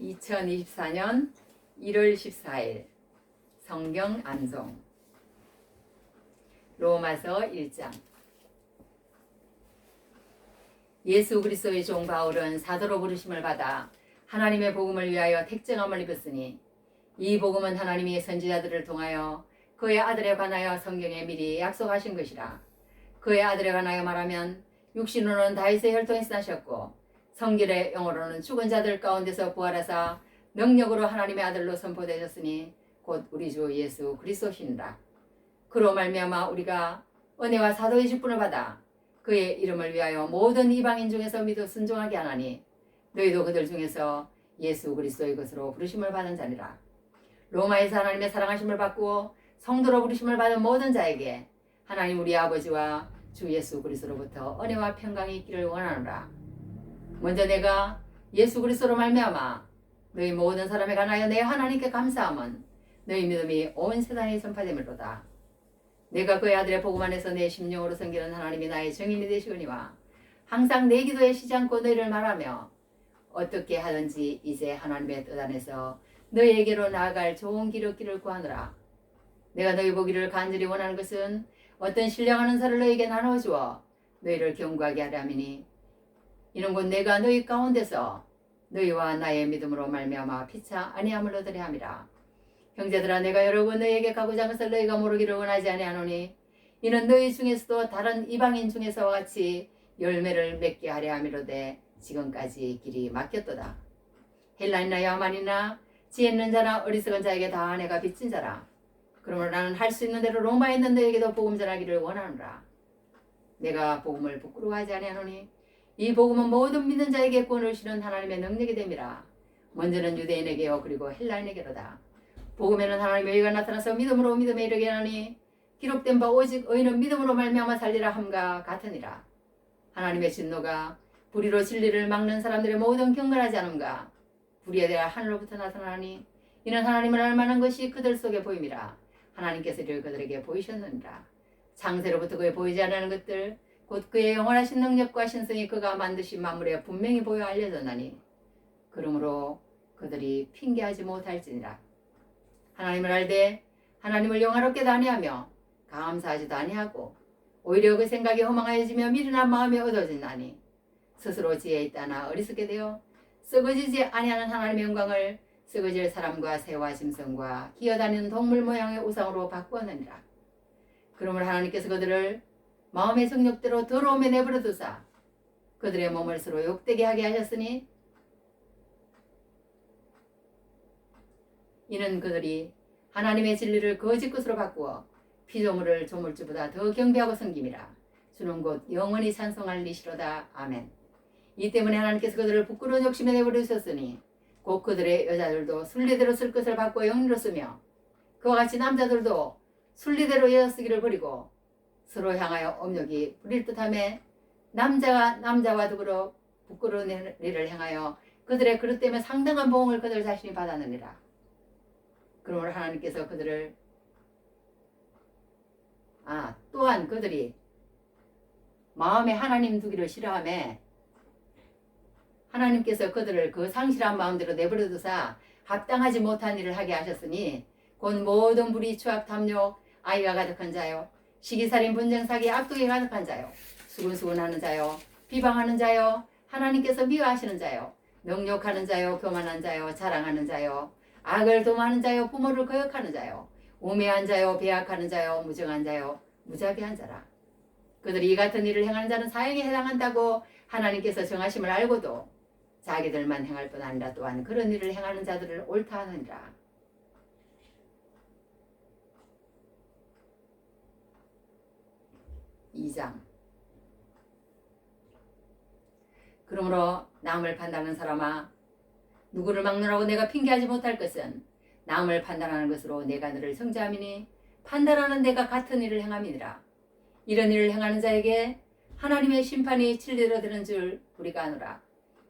2024년 1월 14일 성경 암송 로마서 1장. 예수 그리스도의 종 바울은 사도로 부르심을 받아 하나님의 복음을 위하여 택정함을 입었으니 이 복음은 하나님이 선지자들을 통하여 그의 아들에 관하여 성경에 미리 약속하신 것이라. 그의 아들에 관하여 말하면 육신으로는 다윗의 혈통에서 나셨고 성결의 영으로는 죽은 자들 가운데서 부활하사 능력으로 하나님의 아들로 선포되셨으니 곧 우리 주 예수 그리스도시니라. 그로 말미암아 우리가 은혜와 사도의 직분을 받아 그의 이름을 위하여 모든 이방인 중에서 믿어 순종하게 하나니 너희도 그들 중에서 예수 그리스도의 것으로 부르심을 받은 자니라. 로마에서 하나님의 사랑하심을 받고 성도로 부르심을 받은 모든 자에게 하나님 우리 아버지와 주 예수 그리스도로부터 은혜와 평강이 있기를 원하노라. 먼저 내가 예수 그리스도로 말미암아 너희 모든 사람에 관하여 내 하나님께 감사함은 너희 믿음이 온 세상에 전파됨이로다. 내가 그의 아들의 복음 안에서 내 심령으로 섬기는 하나님이 나의 증인이 되시거니와 항상 내 기도에 쉬지 않고 너희를 말하며 어떻게 하든지 이제 하나님의 뜻 안에서 너희에게로 나아갈 좋은 길 얻기를 구하노라. 내가 너희 보기를 간절히 원하는 것은 어떤 신령한 은사를 너희에게 나누어 주어 너희를 견고하게 하려 함이니 이는 곧 내가 너희 가운데서 너희와 나의 믿음으로 말미암아 피차 아니함을 얻으려 함이라. 형제들아, 내가 여러 번 너희에게 가고자 한 것을 너희가 모르기를 원하지 아니하노니 이는 너희 중에서도 다른 이방인 중에서와 같이 열매를 맺게 하려 함이로되 지금까지 길이 막혔도다. 헬라인이나 야만이나 지혜 있는 자나 어리석은 자에게 다 내가 빚진 자라. 그러므로 나는 할 수 있는 대로 로마에 있는 너희에게도 복음 전하기를 원하노라. 내가 복음을 부끄러워하지 아니하노니 이 복음은 모든 믿는 자에게 구원을 주시는 하나님의 능력이 됨이라. 먼저는 유대인에게요 그리고 헬라인에게로다. 복음에는 하나님의 의가 나타나서 믿음으로 믿음에 이르게 하니 기록된 바 오직 의인은 믿음으로 말미암아 살리라 함과 같으니라. 하나님의 진노가 불의로 진리를 막는 사람들의 모든 경건하지 않음과 불의에 대하 하늘로부터 나타나니 이는 하나님을 알만한 것이 그들 속에 보임이라. 하나님께서 이를 그들에게 보이셨느니라. 창세로부터 그에 보이지 않는 것들 곧 그의 영원하신 능력과 신성이 그가 만드신 만물에 분명히 보여 알려졌나니 그러므로 그들이 핑계하지 못할지니라. 하나님을 알되 하나님을 영화롭게도 아니하며 감사하지도 아니하고 오히려 그 생각이 허망하여지며 미련한 마음이 얻어진다니 스스로 지혜 있다나 어리석게 되어 썩어지지 아니하는 하나님의 영광을 썩어질 사람과 새와 짐승과 기어다니는 동물 모양의 우상으로 바꾸었느니라. 그러므로 하나님께서 그들을 마음의 정욕대로 더러움에 내버려 두사 그들의 몸을 서로 욕되게 하게 하셨으니 이는 그들이 하나님의 진리를 거짓 것으로 바꾸어 피조물을 조물주보다 더 경배하고 섬김이라. 주는 곧 영원히 찬송할 니시로다. 아멘. 이 때문에 하나님께서 그들을 부끄러운 욕심에 내버려 두셨으니 곧 그들의 여자들도 순리대로 쓸 것을 바꾸어 영리로 쓰며 그와 같이 남자들도 순리대로 여자 쓰기를 버리고 서로 향하여 업력이 부릴 듯하며 남자가 남자와 더불어 부끄러운 일을 행하여 그들의 그릇 때문에 상당한 보응을 그들 자신이 받았느니라. 그러므로 하나님께서 그들을 또한 그들이 마음에 하나님 두기를 싫어하며 하나님께서 그들을 그 상실한 마음대로 내버려 두사 합당하지 못한 일을 하게 하셨으니 곧 모든 불의 추악 탐욕 아이가 가득한 자요 시기살인 분쟁 사기 악독이 가득한 자요 수군수군하는 자요 비방하는 자요 하나님께서 미워하시는 자요 능욕하는 자요 교만한 자요 자랑하는 자요 악을 도모하는 자요 부모를 거역하는 자요 우매한 자요 배악하는 자요 무정한 자요 무자비한 자라. 그들이 이 같은 일을 행하는 자는 사형에 해당한다고 하나님께서 정하심을 알고도 자기들만 행할 뿐 아니라 또한 그런 일을 행하는 자들을 옳다 하느니라. (2장) 그러므로 남을 판단하는 사람아 누구를 막느라고 내가 핑계하지 못할 것은 남을 판단하는 것으로 내가 너를 정죄함이니 판단하는 내가 같은 일을 행함이니라. 이런 일을 행하는 자에게 하나님의 심판이 진리로 되는 줄 우리가 아노라.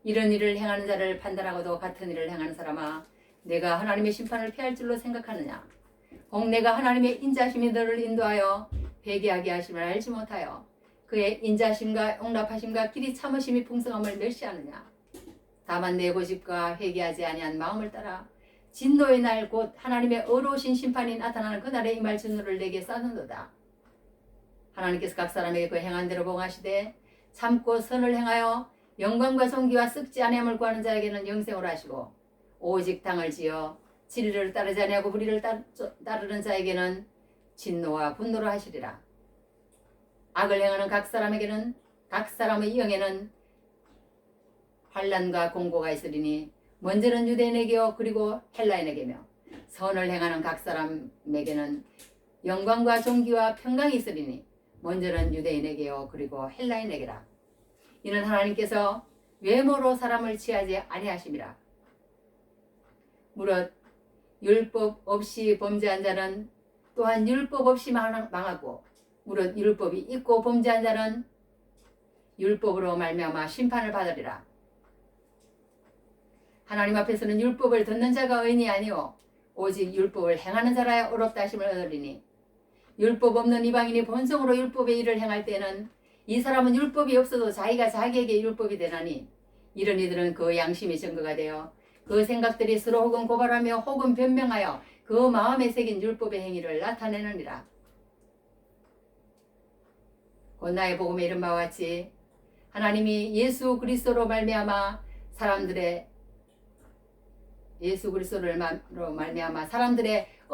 이런 일을 행하는 자를 판단하고도 같은 일을 행하는 사람아 내가 하나님의 심판을 피할 줄로 생각하느냐. 혹 내가 하나님의 인자심이 너를 인도하여 회개하게 하심을 알지 못하여 그의 인자심과 용납하심과 길이 참으심이 풍성함을 멸시하느냐. 다만 내 고집과 회개하지 아니한 마음을 따라 진노의 날 곧 하나님의 어로우신 심판이 나타나는 그날에 임할 진노를 내게 쌓는도다. 하나님께서 각 사람에게 그 행한 대로 봉하시되 참고 선을 행하여 영광과 존귀와 썩지 아니함을 구하는 자에게는 영생을 하시고 오직 당을 지어 진리를 따르지 아니하고 불의를 따르는 자에게는 진노와 분노를 하시리라. 악을 행하는 각 사람에게는 각 사람의 영에는 환난과 공고가 있으리니 먼저는 유대인에게요 그리고 헬라인에게며 선을 행하는 각 사람에게는 영광과 존귀와 평강이 있으리니 먼저는 유대인에게요 그리고 헬라인에게라. 이는 하나님께서 외모로 사람을 취하지 아니하심이라. 무릇 율법 없이 범죄한 자는 또한 율법 없이 망하고 무릇 율법이 있고 범죄한 자는 율법으로 말미암아 심판을 받으리라. 하나님 앞에서는 율법을 듣는 자가 의인이 아니오 오직 율법을 행하는 자라야 어렵다 하심을 얻으리니 율법 없는 이방인이 본성으로 율법의 일을 행할 때는 이 사람은 율법이 없어도 자기가 자기에게 율법이 되나니 이런 이들은 그 양심이 증거가 되어 그 생각들이 서로 혹은 고발하며 혹은 변명하여 그 마음에 새긴 율법의 행위를 나타내느니라. 곧 나의 복음에 이른 바와 같이 하나님이 예수 그리스도로 말미암아 사람들의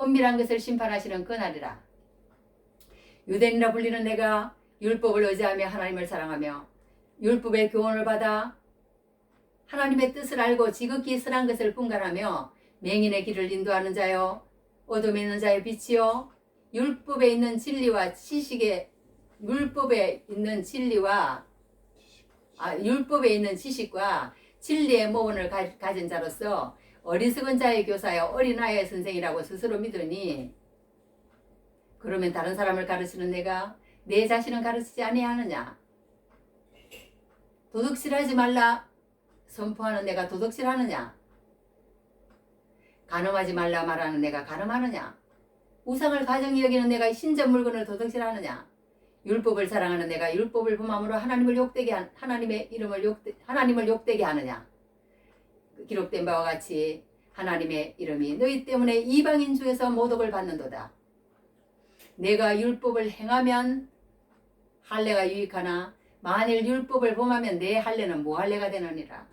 은밀한 것을 심판하시는 그날이라. 유대인이라 불리는 내가 율법을 의지하며 하나님을 사랑하며 율법의 교훈을 받아 하나님의 뜻을 알고 지극히 선한 것을 분간하며 맹인의 길을 인도하는 자요 어둠에 있는 자의 빛이요 율법에 있는 진리와 지식과 진리의 모본을 가진 자로서 어리석은 자의 교사여 어린아이의 선생이라고 스스로 믿으니 그러면 다른 사람을 가르치는 내가 내 자신은 가르치지 아니하느냐? 도둑질하지 말라 선포하는 내가 도둑질하느냐? 간음하지 말라 말하는 내가 간음하느냐? 우상을 가정히 여기는 내가 신전 물건을 도둑질하느냐? 율법을 사랑하는 내가 율법을 범함으로 하나님을 욕되게 하느냐? 기록된 바와 같이 하나님의 이름이 너희 때문에 이방인 중에서 모독을 받는도다. 내가 율법을 행하면 할례가 유익하나 만일 율법을 범하면 내 할례는 무할례가 되느니라.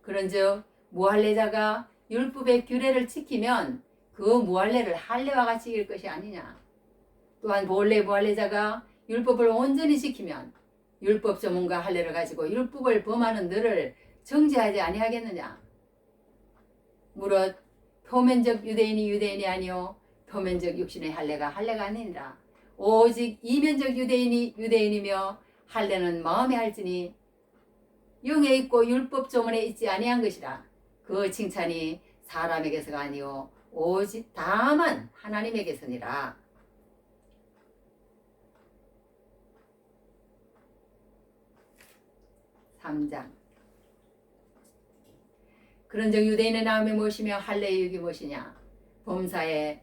그런즉 무할례자가 율법의 규례를 지키면 그 무할례를 할례와 같이 이길 것이 아니냐. 또한 본래 무할례자가 율법을 온전히 지키면 율법 전문가 할례를 가지고 율법을 범하는 너를 정죄하지 아니하겠느냐. 무릇 표면적 유대인이 유대인이 아니요 표면적 육신의 할례가 할례가 아니니라. 오직 이면적 유대인이 유대인이며 할례는 마음에 할지니 영에 있고 율법 조문에 있지 아니한 것이라. 그 칭찬이 사람에게서가 아니요 오직 다만 하나님에게서니라. (3장) 그런즉 유대인의 나음이 무엇이며 할례의 유익이 무엇이냐. 범사에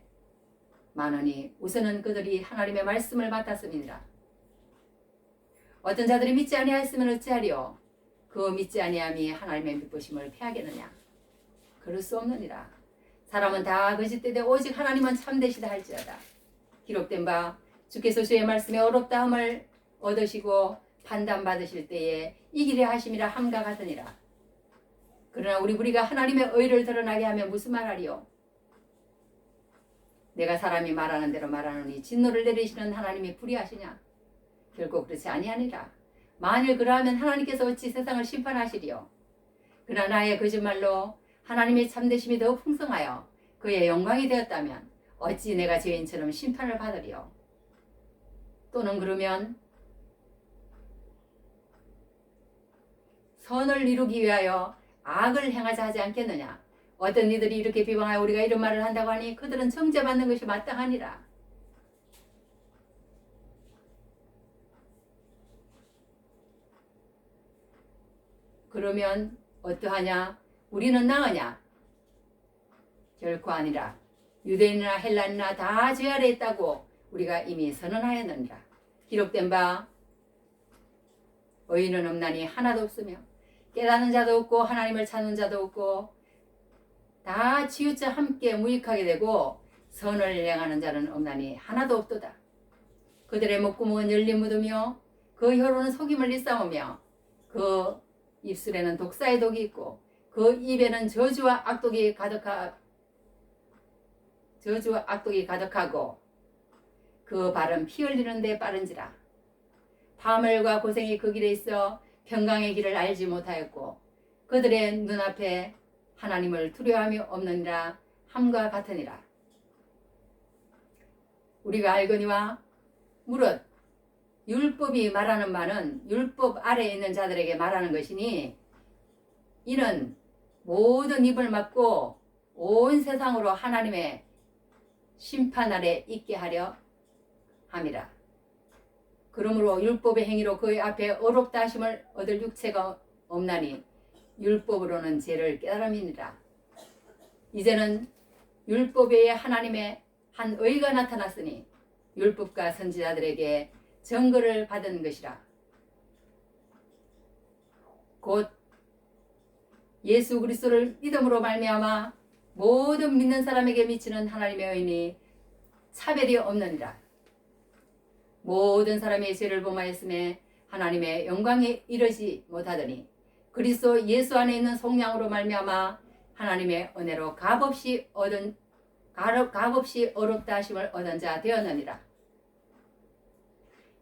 많으니 우선은 그들이 하나님의 말씀을 맡았음이니라. 어떤 자들이 믿지 아니하였으면 어찌하리요. 그 믿지 아니함이 하나님의 믿으심을 패하겠느냐. 그럴 수 없느니라. 사람은 다 거짓되되 오직 하나님은 참되시다 할지어다. 기록된 바 주께서 주의 말씀에 어렵다함을 얻으시고 판단받으실 때에 이기려 하심이라 함과 같으니라. 그러나 우리가 하나님의 의를 드러나게 하면 무슨 말하리요. 내가 사람이 말하는 대로 말하노니 진노를 내리시는 하나님이 불의하시냐. 결코 그렇지 아니하니라. 만일 그러하면 하나님께서 어찌 세상을 심판하시리요. 그러나 나의 거짓말로 하나님의 참되심이 더욱 풍성하여 그의 영광이 되었다면 어찌 내가 죄인처럼 심판을 받으리요. 또는 그러면 선을 이루기 위하여 악을 행하자 하지 않겠느냐. 어떤 이들이 이렇게 비방하여 우리가 이런 말을 한다고 하니 그들은 정죄받는 것이 마땅하니라. 그러면 어떠하냐? 우리는 나으냐? 결코 아니라. 유대인이나 헬라인이나 다 죄 아래 있다고 우리가 이미 선언하였느니라. 기록된 바 의인은 없나니 하나도 없으며 깨닫는 자도 없고 하나님을 찾는 자도 없고 다 치우쳐 함께 무익하게 되고 선을 행하는 자는 없나니 하나도 없도다. 그들의 목구멍은 열린 무드며 그 혀로는 속임을 일삼으며 그 입술에는 독사의 독이 있고 그 입에는 저주와 악독이 가득하고 그 발은 피 흘리는 데 빠른지라. 파멸과 고생이 그 길에 있어 평강의 길을 알지 못하였고 그들의 눈앞에 하나님을 두려움이 없느니라 함과 같으니라. 우리가 알거니와 무릇 율법이 말하는 바는 율법 아래에 있는 자들에게 말하는 것이니 이는 모든 입을 막고 온 세상으로 하나님의 심판 아래 있게 하려 함이라. 그러므로 율법의 행위로 그의 앞에 어렵다 하심을 얻을 육체가 없나니 율법으로는 죄를 깨달음이니라. 이제는 율법 외에 하나님의 한 의가 나타났으니 율법과 선지자들에게 증거를 받은 것이라. 곧 예수 그리스도를 믿음으로 말미암아 모든 믿는 사람에게 미치는 하나님의 의니 차별이 없느니라. 모든 사람의 죄를 범하였음에 하나님의 영광에 이르지 못하더니 그리스도 예수 안에 있는 속량으로 말미암아 하나님의 은혜로 값없이 어렵다 하심을 얻은 자 되었느니라.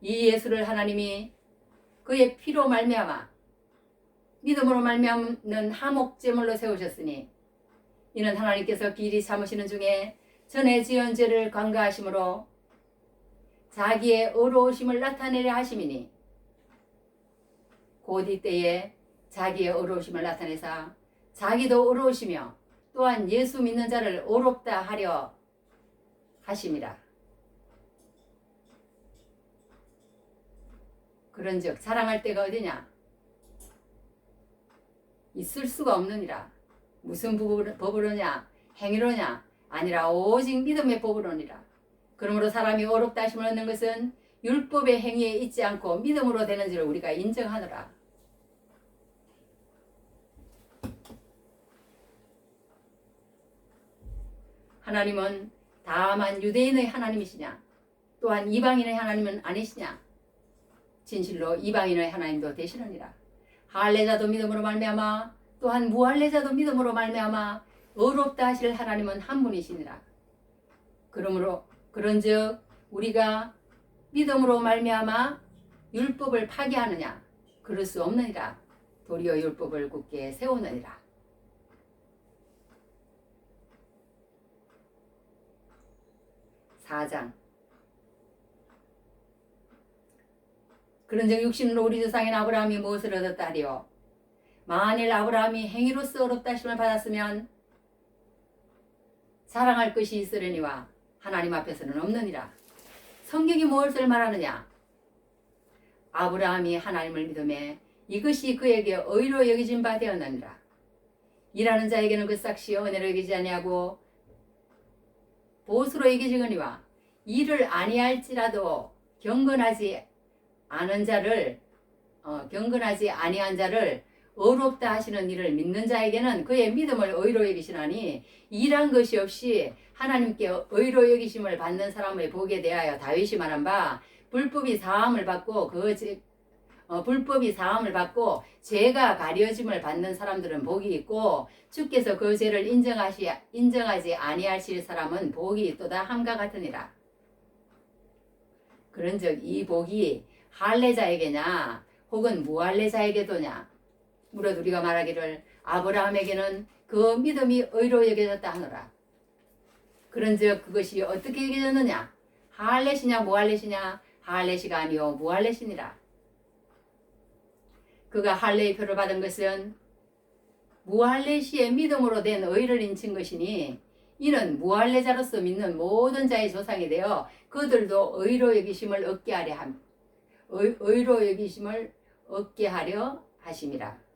이 예수를 하나님이 그의 피로 말미암아 믿음으로 말미암는 화목제물로 세우셨으니 이는 하나님께서 길이 참으시는 중에 전에 지은 죄를 관가하심으로 자기의 의로우심을 나타내려 하심이니 곧 이때에 자기의 의로우심을 나타내사 자기도 의로우시며 또한 예수 믿는 자를 의롭다 하려 하심이라. 그런즉 자랑할 때가 어디냐? 있을 수가 없느니라. 무슨 법으로냐? 행위로냐? 아니라 오직 믿음의 법으로니라. 그러므로 사람이 어렵다 하심을 얻는 것은 율법의 행위에 있지 않고 믿음으로 되는 줄을 우리가 인정하노라. 하나님은 다만 유대인의 하나님이시냐? 또한 이방인의 하나님은 아니시냐? 진실로 이방인의 하나님도 되시느니라. 할례자도 믿음으로 말미암아 또한 무할례자도 믿음으로 말미암아 의롭다 하실 하나님은 한 분이시니라. 그런즉 우리가 믿음으로 말미암아 율법을 파기하느냐? 그럴 수 없느니라. 도리어 율법을 굳게 세우느니라. (4장) 그런즉 육신으로 우리 조상인 아브라함이 무엇을 얻었다 하리요? 만일 아브라함이 행위로서 어렵다 하심을 받았으면 자랑할 것이 있으려니와 하나님 앞에서는 없느니라. 성경이 무엇을 말하느냐? 아브라함이 하나님을 믿음에 이것이 그에게 의로 여겨진 바 되었느니라. 일하는 자에게는 그 삭시 은혜로 여기지 아니하고 보수로 여겨지거니와 일을 아니할지라도 경건하지 아니한 자를 의롭다 하시는 일을 믿는 자에게는 그의 믿음을 의로 여기시나니 일한 것이 없이 하나님께 의로 여기심을 받는 사람의 복에 대하여 다윗이 말한 바 불법이 사함을 받고 죄가 가려짐을 받는 사람들은 복이 있고 주께서 그 죄를 인정하지 아니하실 사람은 복이 있도다 함과 같으니라. 그런즉 이 복이 할례자에게냐 혹은 무할례자에게도냐? 무릇 우리가 말하기를 아브라함에게는 그 믿음이 의로 여겨졌다 하노라. 그런즉 그것이 어떻게 여겨졌느냐? 할례시냐 무할례시냐? 할례시가 아니요 무할례시니라. 그가 할례의 표를 받은 것은 무할례시의 믿음으로 된 의를 인친 것이니 이는 무할례자로서 믿는 모든 자의 조상이 되어 그들도 의로 여기심을 얻게 하려 하심이라.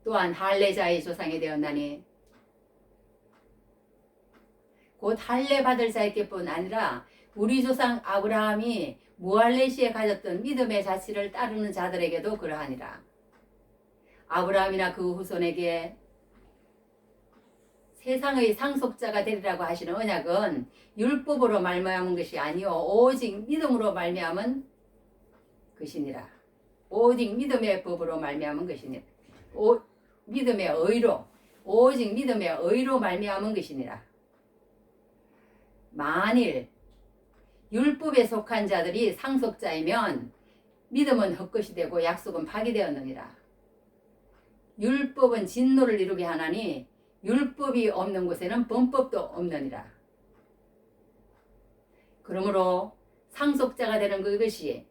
또한 할례자의 조상이 되었나니 곧 할례 받을 자에게뿐 아니라 우리 조상 아브라함이 무할레 시에 가졌던 믿음의 자치를 따르는 자들에게도 그러하니라. 아브라함이나 그 후손에게 세상의 상속자가 되리라고 하시는 언약은 율법으로 말미암은 것이 아니요 오직 믿음으로 말미암은 것이니라. 오직 믿음의 법으로 말미암은 것이니라. 믿음의 의로, 오직 믿음의 의로 말미암은 것이니라. 만일 율법에 속한 자들이 상속자이면 믿음은 헛것이 되고 약속은 파기되었느니라. 율법은 진노를 이루게 하나니 율법이 없는 곳에는 범법도 없느니라. 그러므로 상속자가 되는 그것이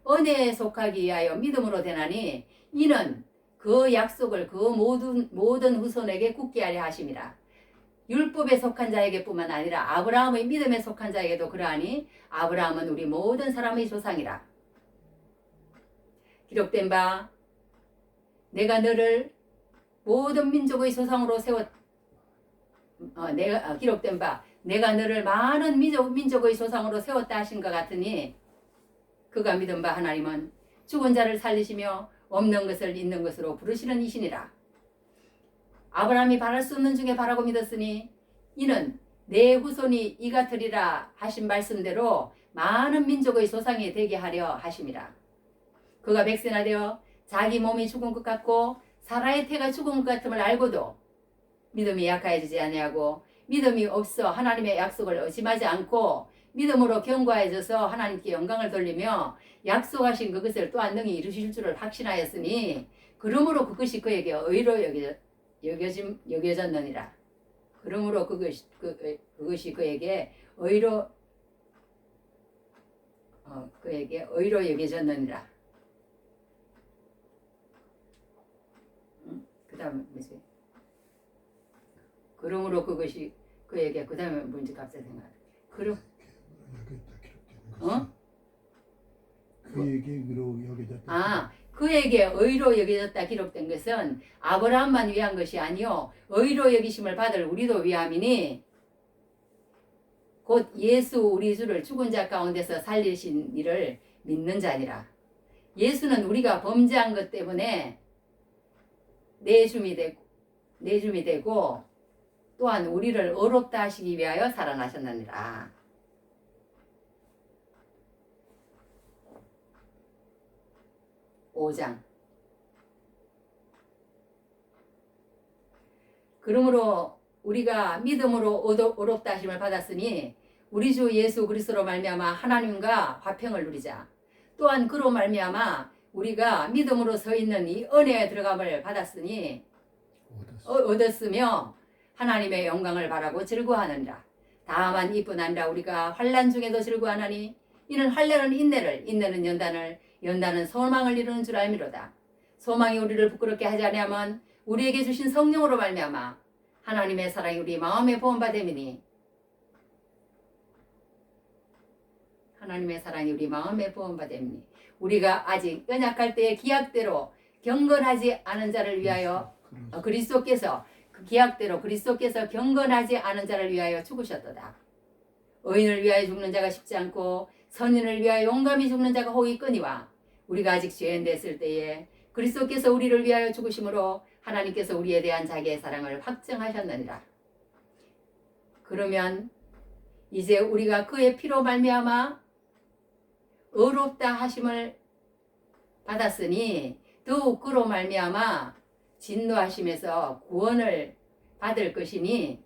은혜에 속하기 위하여 믿음으로 되나니 이는 그 약속을 그 모든 후손에게 굳게 하려 하심이라. 율법에 속한 자에게뿐만 아니라 아브라함의 믿음에 속한 자에게도 그러하니 아브라함은 우리 모든 사람의 조상이라. 기록된 바 내가 너를 모든 민족의 조상으로 기록된 바 내가 너를 많은 민족의 조상으로 세웠다 하신 것 같으니 그가 믿은 바 하나님은 죽은 자를 살리시며 없는 것을 있는 것으로 부르시는 이시니라. 아브라함이 바랄 수 없는 중에 바라고 믿었으니 이는 내 후손이 이 같으리라 하신 말씀대로 많은 민족의 조상이 되게 하려 하심이라. 그가 백세나 되어 자기 몸이 죽은 것 같고 사라의 태가 죽은 것 같음을 알고도 믿음이 약해지지 아니하고 믿음이 없어 하나님의 약속을 의심하지 않고 믿음으로 견고해져서 하나님께 영광을 돌리며 약속하신 그것을 또한 능히 이루실 줄을 확신하였으니 그러므로 그것이 그에게 의로 여겨졌느니라. 그러므로 그것이 그에게 의로 여겨졌느니라. 그 다음에 뭐지? 그러므로 그것이 그에게 그 다음에 뭔지 갑자기 생각나. 그에게 의로 여겨졌다. 그에게 의로 여겨졌다 기록된 것은 아브라함만 위한 것이 아니요 의로 여기심을 받을 우리도 위함이니 곧 예수 우리 주를 죽은 자 가운데서 살리신 이를 믿는 자니라. 예수는 우리가 범죄한 것 때문에 내줌이 되고 또한 우리를 의롭다 하시기 위하여 살아나셨느니라. 5장. 그러므로 우리가 믿음으로 의롭다 하심을 받았으니 우리 주 예수 그리스도로 말미암아 하나님과 화평을 누리자. 또한 그로 말미암아 우리가 믿음으로 서 있는 이 은혜에 들어감을 받았으니 얻었으며 하나님의 영광을 바라고 즐거워하느니라. 다만 이뿐 아니라 우리가 환난 중에도 즐거워하나니 이는 환난은 인내를, 인내는 연단을, 연단은 소망을 이루는 줄 알미로다. 소망이 우리를 부끄럽게 하지 아니하면 우리에게 주신 성령으로 말미암아 하나님의 사랑이 우리 마음에 보험받음이니 하나님의 사랑이 우리 마음에 보험받음이니 우리가 아직 연약할 때의 기약대로 경건하지 않은 자를 위하여 그리스도께서 그 기약대로 그리스도께서 경건하지 않은 자를 위하여 죽으셨도다. 의인을 위하여 죽는 자가 쉽지 않고 선인을 위하여 용감히 죽는 자가 혹 있거니와 우리가 아직 죄인 됐을 때에 그리스도께서 우리를 위하여 죽으심으로 하나님께서 우리에 대한 자기의 사랑을 확증하셨느니라. 그러면 이제 우리가 그의 피로 말미암아 의롭다 하심을 받았으니 더욱 그로 말미암아 진노하심에서 구원을 받을 것이니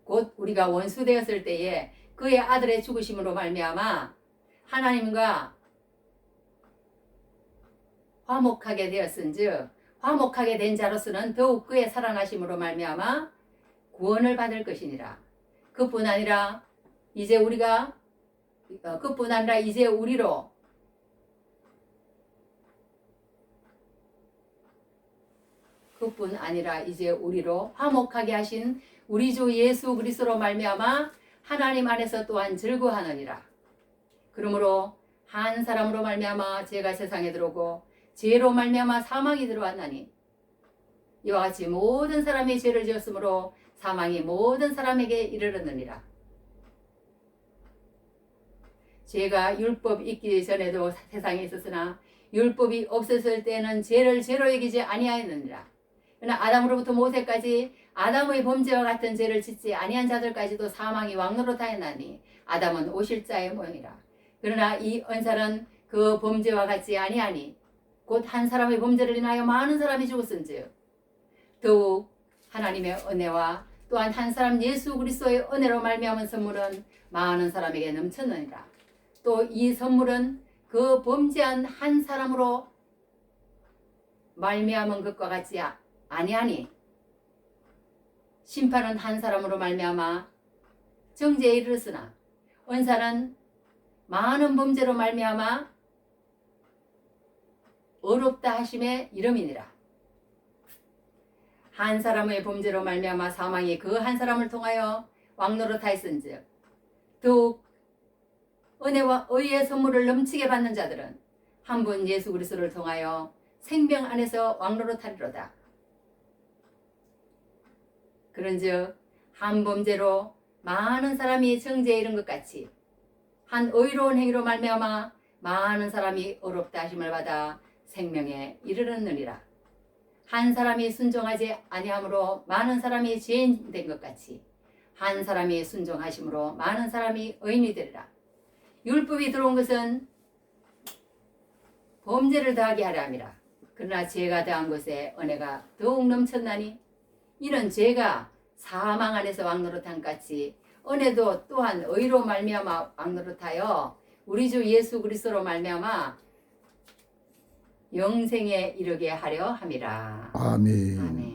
곧 우리가 원수 되었을 때에 그의 아들의 죽으심으로 말미암아 하나님과 화목하게 되었은즉 화목하게 된 자로서는 더욱 그의 살아나심으로 말미암아 구원을 받을 것이니라. 그뿐 아니라 이제 우리로 화목하게 하신 우리 주 예수 그리스도로 말미암아 하나님 안에서 또한 즐거워하느니라. 그러므로 한 사람으로 말미암아 죄가 세상에 들어오고 죄로 말미암아 사망이 들어왔나니 이와 같이 모든 사람이 죄를 지었으므로 사망이 모든 사람에게 이르렀느니라. 죄가 율법 있기 전에도 세상에 있었으나 율법이 없었을 때는 죄를 죄로 여기지 아니하였느니라. 그러나 아담으로부터 모세까지 아담의 범죄와 같은 죄를 짓지 아니한 자들까지도 사망이 왕노릇하였나니 아담은 오실자의 모형이라. 그러나 이 언사는 그 범죄와 같지 아니하니 곧 한 사람의 범죄를 인하여 많은 사람이 죽었은즉 더욱 하나님의 은혜와 또한 한 사람 예수 그리스도의 은혜로 말미암은 선물은 많은 사람에게 넘쳤느니라. 또 이 선물은 그 범죄한 한 사람으로 말미암은 것과 같지 아니하니 심판은 한 사람으로 말미암아 정죄에 이르렀으나 은사는 많은 범죄로 말미암아 어렵다 하심의 이름이니라. 한 사람의 범죄로 말미암아 사망이 그 한 사람을 통하여 왕노릇하였은즉 더욱 은혜와 의의 선물을 넘치게 받는 자들은 한 분 예수 그리스도를 통하여 생명 안에서 왕노릇하리로다. 그런즉 한 범죄로 많은 사람이 정죄에 이른 것 같이 한 의로운 행위로 말미암아 많은 사람이 어렵다 하심을 받아 생명에 이르렀느니라. 한 사람이 순종하지 아니함으로 많은 사람이 죄인 된 것 같이 한 사람이 순종하심으로 많은 사람이 의인이 되리라. 율법이 들어온 것은 범죄를 더하게 하려 함이라. 그러나 죄가 더한 것에 은혜가 더욱 넘쳤나니 이는 죄가 사망 안에서 왕노릇한 같이 은혜도 또한 의로 말미암아 왕노릇하여 우리 주 예수 그리스도로 말미암아 영생에 이르게 하려 함이라. 아멘. 아멘.